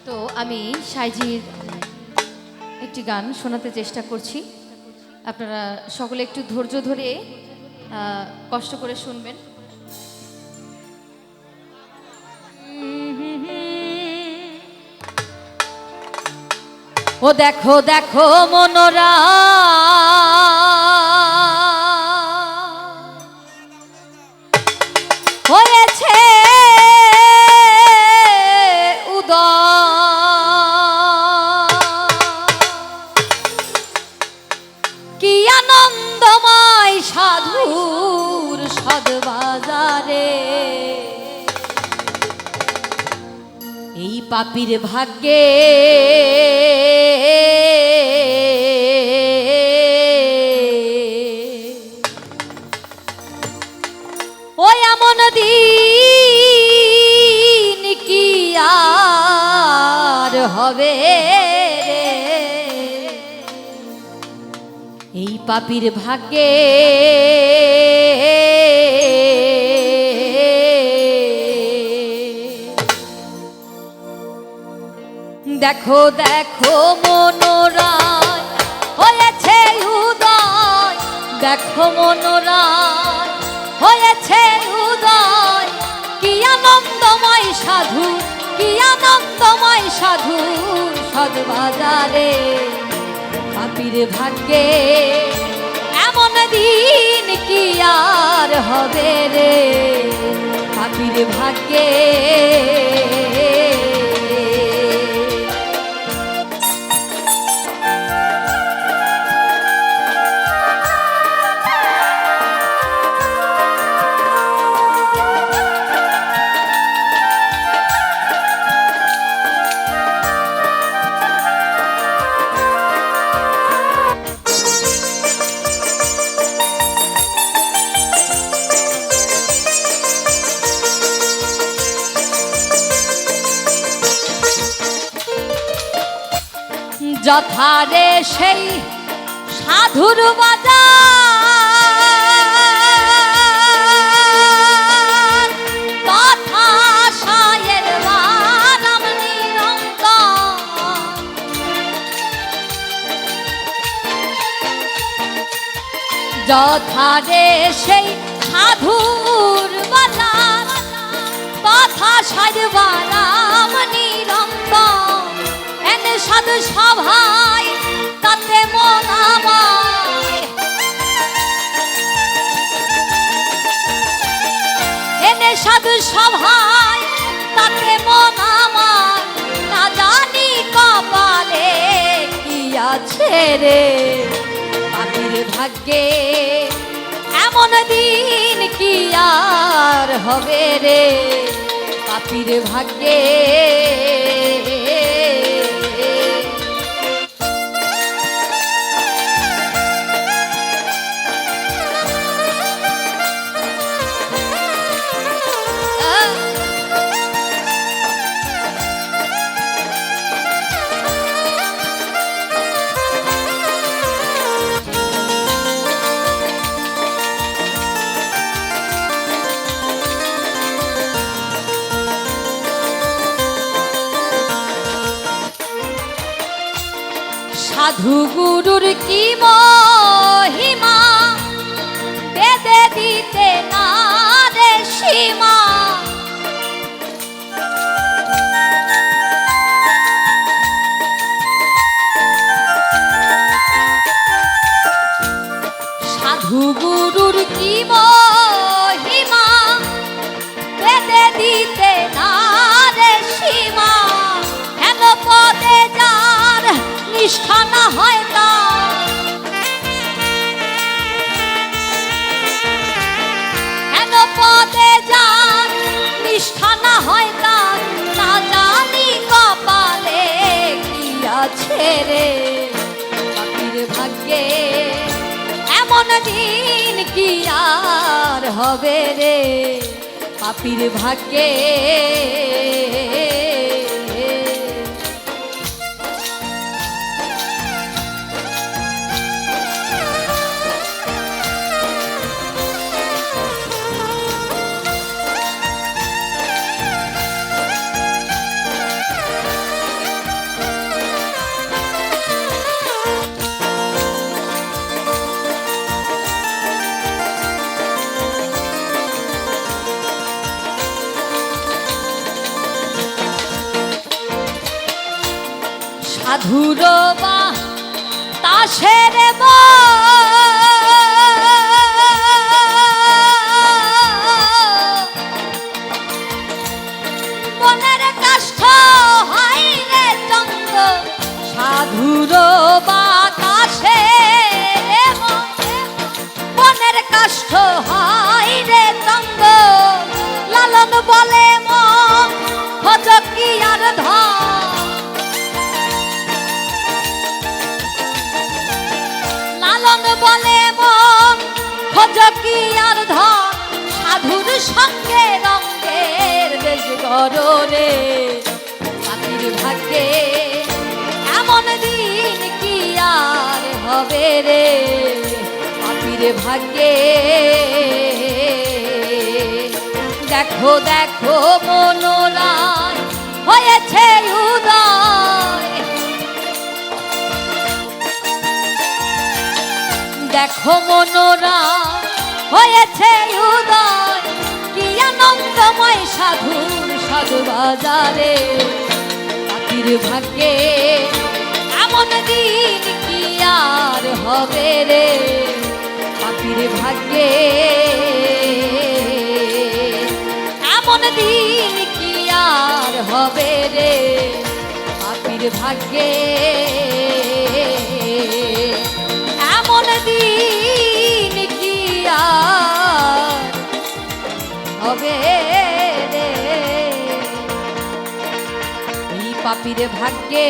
তো আমি সাইজির একটি গান শোনাতে চেষ্টা করছি। আপনারা সকলে একটু ধৈর্য ধরে কষ্ট করে শুনবেন। ও দেখো দেখো মনোরা হয়েছে কি আনন্দময় সাধুর সদবাজারে এই পাপীর ভাগ্যে ওই এমন দিন কি আর হবে রে এই পাপীর ভাগ্যে দেখো দেখো মনোরায় হয়েছে উদয়, দেখো মনোরায় হয়েছে উদয়, কি আনন্দময় সাধু, কি আনন্দময় সাধু সদবাজারে পাপীর ভাগ্যে এমন দিন কি আর হবে রে পাপীর ভাগ্যে। যথারে সেই সাধুর বাজার তথা সায়ের বারাম নিরন্তর, যথারে সেই সাধুর বাজার তথা সায়ের বারাম নিরন্তর, সাধু সভায় তাতে মন আমায় এনে সাধু সভায় তাতে মন আমায় না জানি কপালে কি আছে রে পাপীর ভাগ্যে এমন দিন কি আর হবে রে পাপীর ভাগ্যে। সাধু গুরুর কি মহিমা বেদে দিতে না রে সীমা, সাধু গুরুর কি মহিমা বেদে দিতে না রে সীমা, হেন পদে যার নিষ্ঠা না হয় তার, হেন পদে যার নিষ্ঠা না হয় তার, না জানি কপালে কি আছে রে পাপীর ভাগ্যে এমন দিন কি আর হবে রে পাপীর ভাগ্যে। সাধুর বা তাসের মনের কাষ্ঠ হয় রে চন্দ্র সাধুর বাতাসের মনের কাষ্ঠ হয় রে চন্দ্র লালন বলে মন খোঁজ কি আর ধন লালন বলে মন খোঁজ কি আর ধন সাধুর সঙ্গে রঙের দেশ গড়ে পাখির ভাগ্যে এমন দিন কি আর হবে রে পাখির ভাগ্যে দেখো দেখো মনোরায় হয়েছে উদয় দেখো মনোরায় হয়েছে উদয় কি আনন্দময় সাধুর সাধু বাজারে পাখির ভাগ্যে এমন দিন কি আর হবে রে পাখির ভাগ্যে এমন দিন কি আর হবে রে পাখির ভাগ্যে এমন দিন কি আর হবে রে এই পাপির ভাগ্যে